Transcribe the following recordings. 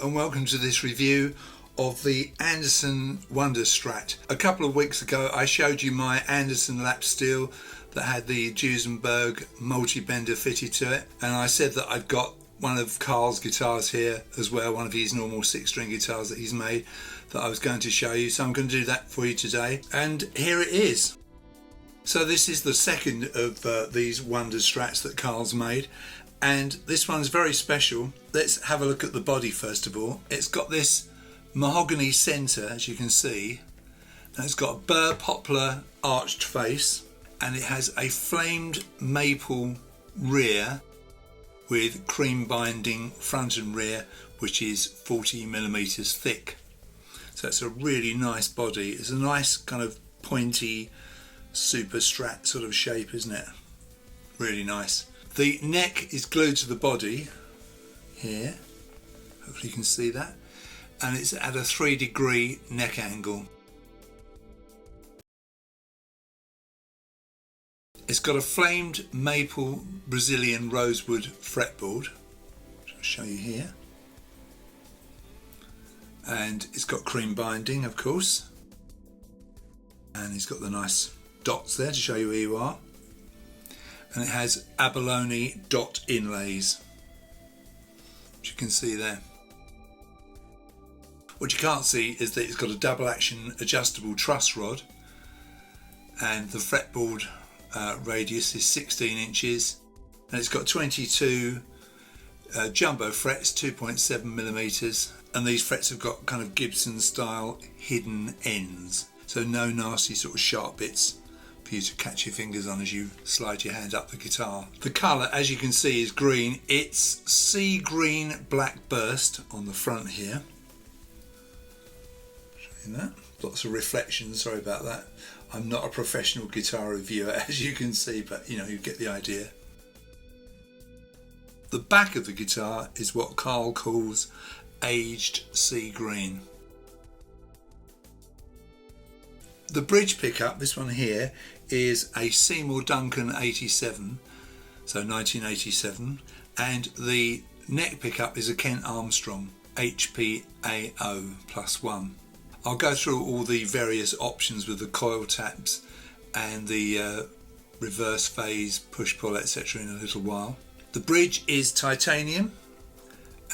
and welcome to this review of the Anderson Wonder Strat. A couple of weeks ago I showed you my Anderson lap steel that had the Duesenberg multi-bender fitted to it, and I said that I'd got one of Karl's guitars here as well, one of his normal 6-string guitars that he's made, that I was going to show you, so I'm going to do that for you today, and here it is. So this is the second of these Wonder Strats that Karl's made, and this one's very special. Let's have a look at the body first of all. It's got this mahogany centre, as you can see, and it's got a burr poplar arched face, and it has a flamed maple rear with cream binding front and rear, which is 40mm thick. So it's a really nice body. It's a nice kind of pointy super Strat sort of shape, isn't it? Really nice. The neck is glued to the body here, hopefully you can see that, and it's at a 3-degree neck angle. It's got a flamed maple Brazilian rosewood fretboard, which I'll show you here, and it's got cream binding, of course, and it's got the nice dots there to show you where you are, and it has abalone dot inlays, which you can see there. What you can't see is that it's got a double action adjustable truss rod, and the fretboard radius is 16 inches, and it's got 22 jumbo frets, 2.7mm, and these frets have got kind of Gibson style hidden ends, so no nasty sort of sharp bits for you to catch your fingers on as you slide your hand up the guitar. The colour, as you can see, is green. It's sea green black burst on the front here. Showing that. Lots of reflections, sorry about that. I'm not a professional guitar reviewer, as you can see, but you know, you get the idea. The back of the guitar is what Karl calls aged sea green. The bridge pickup, this one here, is a Seymour Duncan 87, so 1987, and the neck pickup is a Kent Armstrong HPAO +1. I'll go through all the various options with the coil taps and the reverse phase, push-pull, etc. in a little while. The bridge is titanium,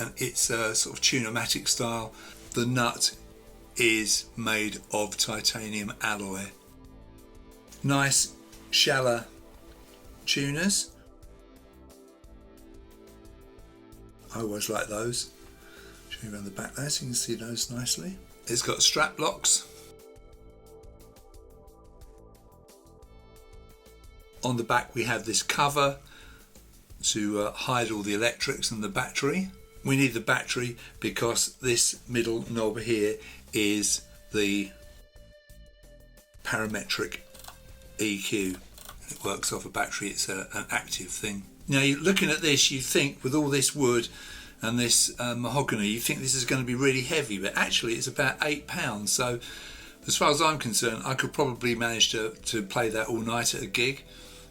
and it's a sort of tune-o-matic style. The nut is made of titanium alloy. Nice shallow tuners. I always like those. Show you around the back there so you can see those nicely. It's got strap locks. On the back we have this cover to hide all the electrics and the battery. We need the battery because this middle knob here is the parametric EQ. It works off a battery, it's an active thing. Now, you're looking at this, you think with all this wood and this mahogany, you think this is going to be really heavy, but actually it's about £8. So as far as I'm concerned, I could probably manage to play that all night at a gig.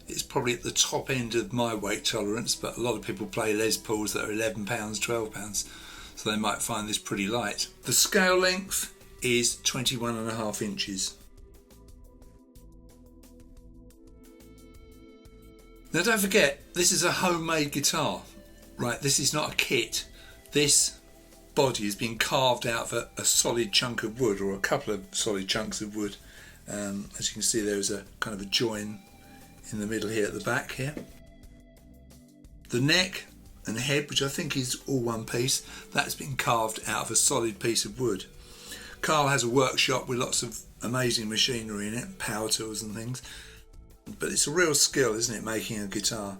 It's probably at the top end of my weight tolerance, but a lot of people play Les Pauls that are £11, £12, so they might find this pretty light. The scale length is 21.5 inches. Now don't forget, this is a homemade guitar, right? This is not a kit. This body has been carved out of a solid chunk of wood, or a couple of solid chunks of wood. As you can see, there is a kind of a join in the middle here at the back here. The neck and head, which I think is all one piece, that's been carved out of a solid piece of wood. Karl has a workshop with lots of amazing machinery in it, power tools and things, but it's a real skill, isn't it, making a guitar?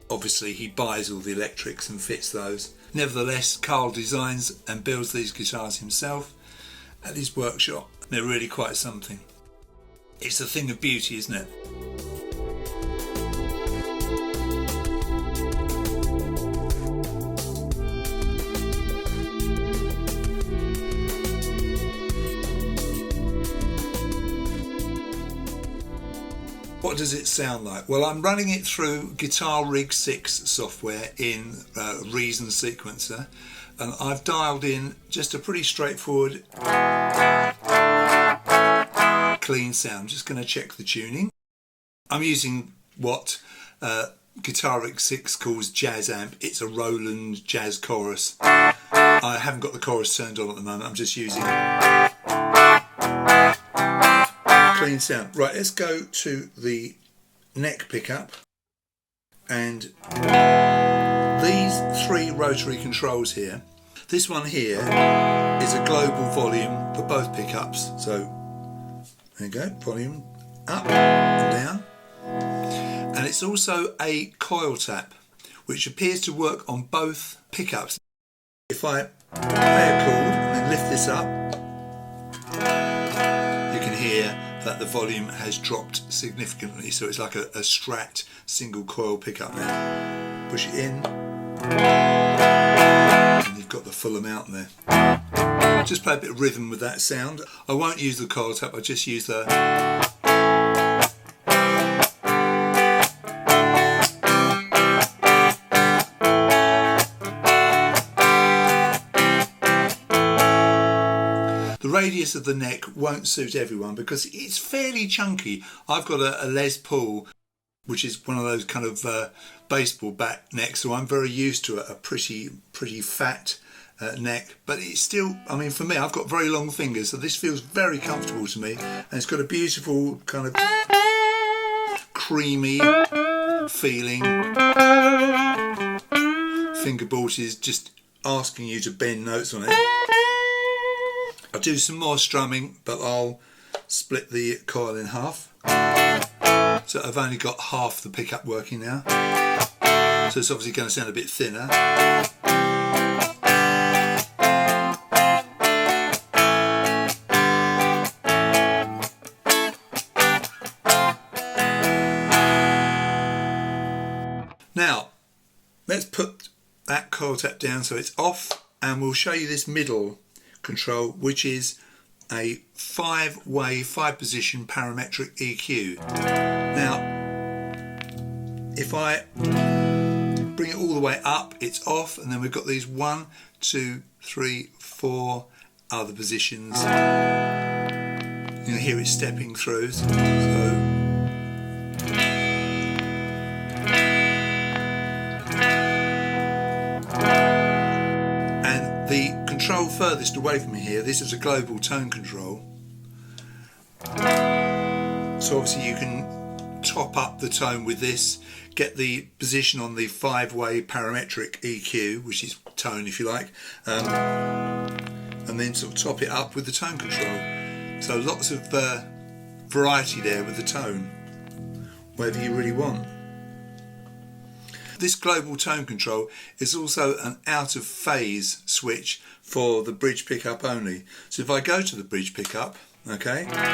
Obviously he buys all the electrics and fits those. Nevertheless, Karl designs and builds these guitars himself at his workshop. They're really quite something. It's a thing of beauty, isn't it? What does it sound like? Well, I'm running it through Guitar Rig 6 software in Reason Sequencer. and I've dialed in just a pretty straightforward clean sound. I'm just going to check the tuning. I'm using what Guitarix 6 calls Jazz Amp. It's a Roland Jazz Chorus. I haven't got the chorus turned on at the moment. I'm just using clean sound. Right, let's go to the neck pickup, and these three rotary controls here. This one here is a global volume for both pickups. So there you go, volume up and down. And it's also a coil tap, which appears to work on both pickups. If I play a chord and then lift this up, you can hear that the volume has dropped significantly. So it's like a Strat single coil pickup now. Push it in, and you've got the full amount there. Just play a bit of rhythm with that sound. I won't use the coil tap, I just use the... The radius of the neck won't suit everyone because it's fairly chunky. I've got a Les Paul, which is one of those kind of baseball bat necks, so I'm very used to a pretty fat neck. But it's still, I mean, for me, I've got very long fingers, so this feels very comfortable to me, and it's got a beautiful kind of creamy feeling. Fingerboard is just asking you to bend notes on it. I'll do some more strumming, but I'll split the coil in half. So I've only got half the pickup working now. So it's obviously going to sound a bit thinner. Now, let's put that coil tap down so it's off, and we'll show you this middle control, which is a 5-way 5-position parametric EQ. Now, if I bring it all the way up, it's off, and then we've got these 1, 2, 3, 4 other positions. You can hear it stepping through. So the control furthest away from me here, this is a global tone control. So obviously you can top up the tone with this, get the position on the 5-way parametric EQ, which is tone if you like, and then sort of top it up with the tone control. So lots of variety there with the tone, whatever you really want. This global tone control is also an out of phase switch for the bridge pickup only. So if I go to the bridge pickup, okay, get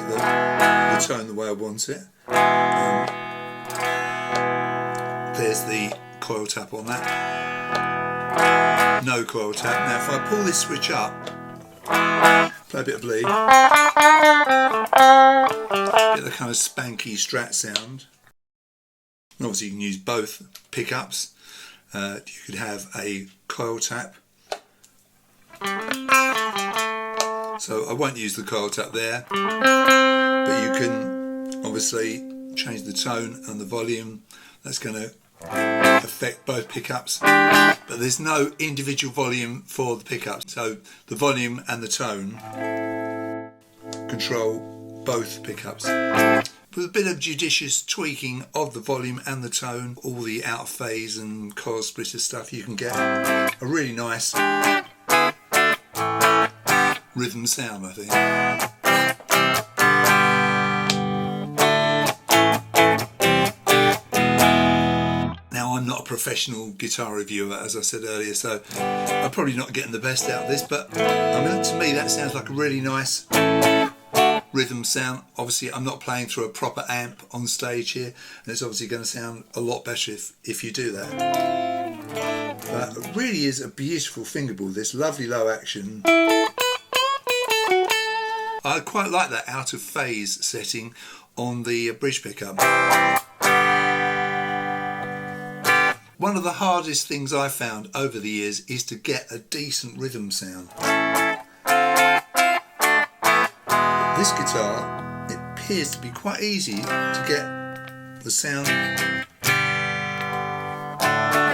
the tone the way I want it. There's the coil tap on that. No coil tap. Now if I pull this switch up, play a bit of lead, get the kind of spanky Strat sound. And obviously you can use both pickups. You could have a coil tap. So I won't use the coil tap there, but you can obviously change the tone and the volume. That's going to affect both pickups, but there's no individual volume for the pickups. So the volume and the tone control both pickups. With a bit of judicious tweaking of the volume and the tone, all the out of phase and coil splitter stuff, you can get a really nice rhythm sound, I think. Now, I'm not a professional guitar reviewer, as I said earlier, so I'm probably not getting the best out of this, but I mean, to me that sounds like a really nice rhythm sound. Obviously I'm not playing through a proper amp on stage here, and it's obviously going to sound a lot better if you do that. But it really is a beautiful fingerboard, this lovely low action. I quite like that out of phase setting on the bridge pickup. One of the hardest things I found over the years is to get a decent rhythm sound. This guitar, it appears to be quite easy to get the sound that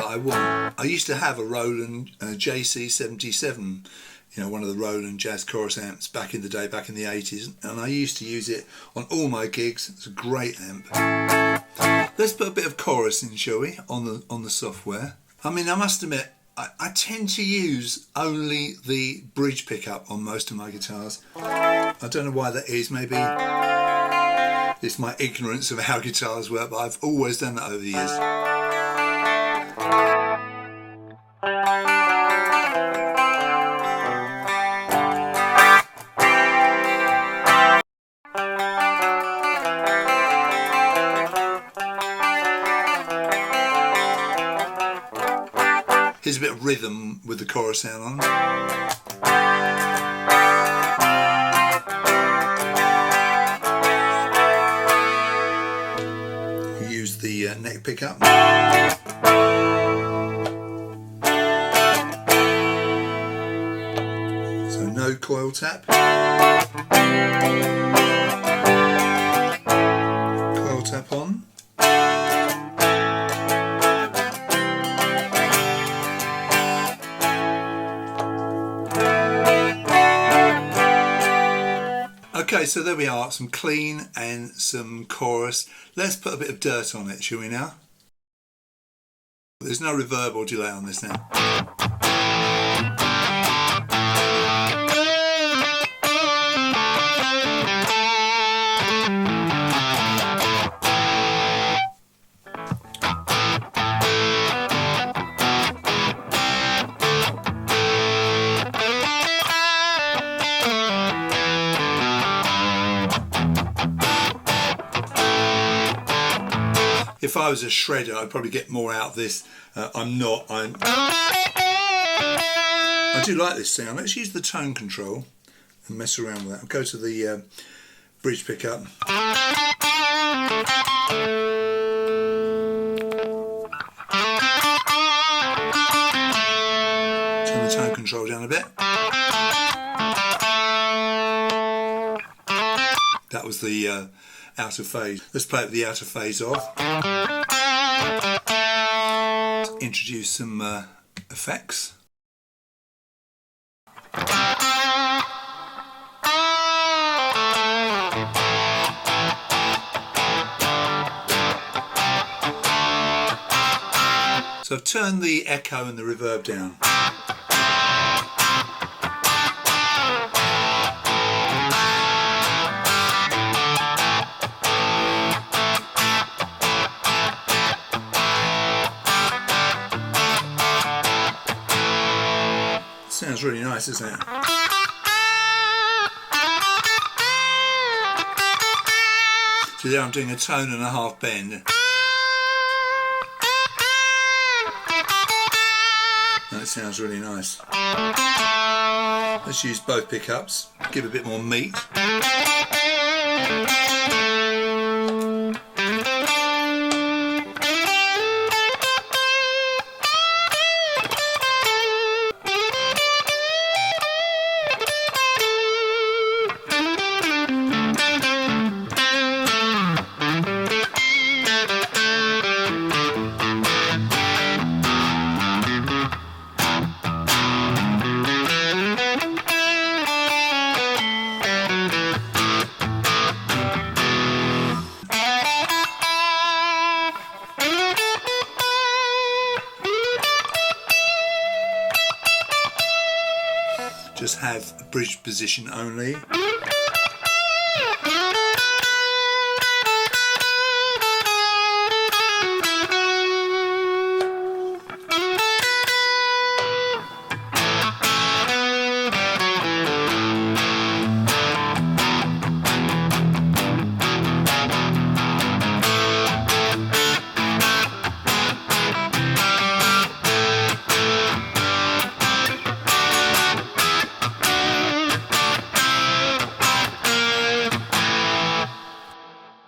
I want. I used to have a Roland JC77, you know, one of the Roland jazz chorus amps back in the day, back in the 80s, and I used to use it on all my gigs. It's a great amp. Let's put a bit of chorus in, shall we, on the software. I mean, I must admit, I tend to use only the bridge pickup on most of my guitars. I don't know why that is. Maybe it's my ignorance of how guitars work, but I've always done that over the years. Here's a bit of rhythm with the chorus sound on. Use the neck pickup. So no coil tap. Coil tap on. Okay, so there we are, some clean and some chorus. Let's put a bit of dirt on it, shall we now? There's no reverb or delay on this now. If I was a shredder, I'd probably get more out of this. I'm not. I do like this sound. Let's use the tone control and mess around with that. I'll go to the bridge pickup. Turn the tone control down a bit. That was the out of phase. Let's play it with the out of phase off. Introduce some effects. So I've turned the echo and the reverb down. Sounds really nice, isn't it? So there I'm doing a tone and a half bend. That sounds really nice. Let's use both pickups, give a bit more meat. Just have a bridge position only.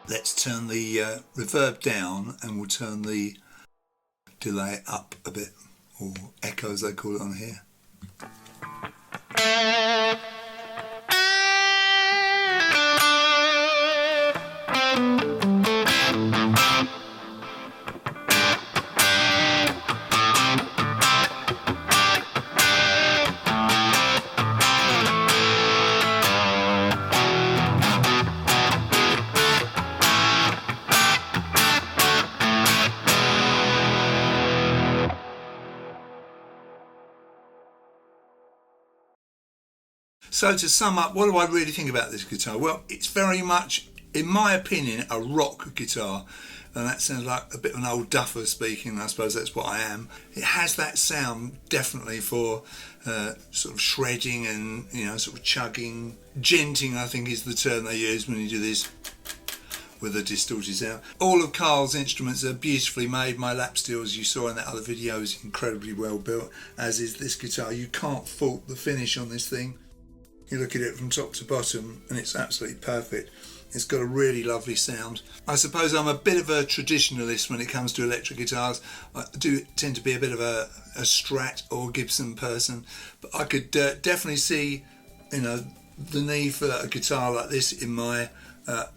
Let's turn the reverb down and we'll turn the delay it up a bit, or echo as they call it on here. So to sum up, what do I really think about this guitar? Well, it's very much, in my opinion, a rock guitar. And that sounds like a bit of an old duffer speaking, I suppose that's what I am. It has that sound definitely for sort of shredding and, you know, sort of chugging. Djenting, I think, is the term they use when you do this with a distorted sound. All of Karl's instruments are beautifully made. My lap steel, as you saw in that other video, is incredibly well built, as is this guitar. You can't fault the finish on this thing. You look at it from top to bottom and it's absolutely perfect. It's got a really lovely sound. I suppose I'm a bit of a traditionalist when it comes to electric guitars. I do tend to be a bit of a Strat or Gibson person, but I could definitely see, you know, the need for a guitar like this in my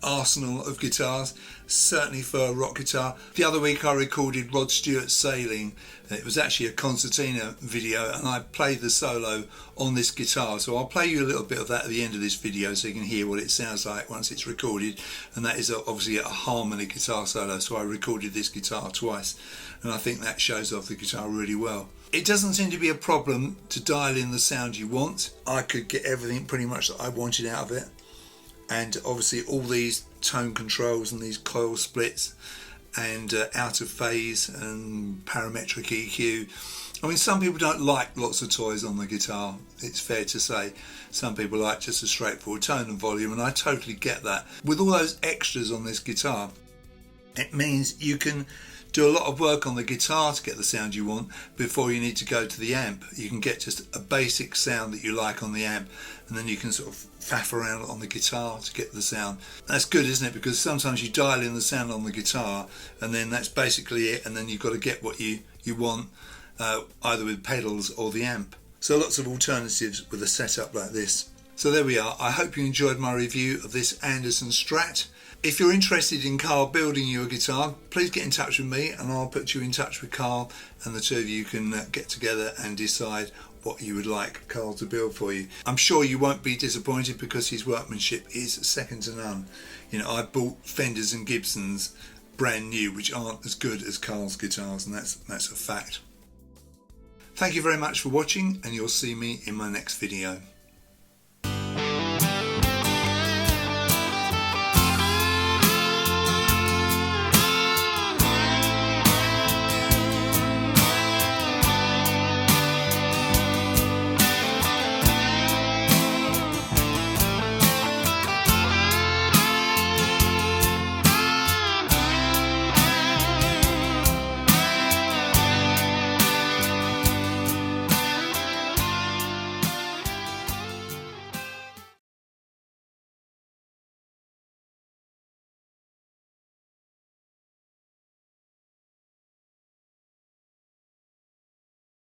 arsenal of guitars, certainly for a rock guitar. The other week I recorded Rod Stewart's Sailing. It was actually a concertina video and I played the solo on this guitar, so I'll play you a little bit of that at the end of this video so you can hear what it sounds like once it's recorded. And that is obviously a harmony guitar solo, so I recorded this guitar twice and I think that shows off the guitar really well. It doesn't seem to be a problem to dial in the sound you want. I could get everything pretty much that I wanted out of it. And obviously all these tone controls and these coil splits and out of phase and parametric EQ. I mean, some people don't like lots of toys on the guitar, it's fair to say. Some people like just a straightforward tone and volume, and I totally get that. With all those extras on this guitar, it means you can do a lot of work on the guitar to get the sound you want before you need to go to the amp. You can get just a basic sound that you like on the amp, and then you can sort of faff around on the guitar to get the sound. That's good, isn't it? Because sometimes you dial in the sound on the guitar and then that's basically it, and then you've got to get what you want either with pedals or the amp. So lots of alternatives with a setup like this. So there we are. I hope you enjoyed my review of this Anderson Strat. If you're interested in Karl building you a guitar, please get in touch with me and I'll put you in touch with Karl, and the two of you can get together and decide what you would like Karl to build for you. I'm sure you won't be disappointed because his workmanship is second to none. You know, I bought Fenders and Gibsons brand new which aren't as good as Karl's guitars, and that's a fact. Thank you very much for watching, and you'll see me in my next video.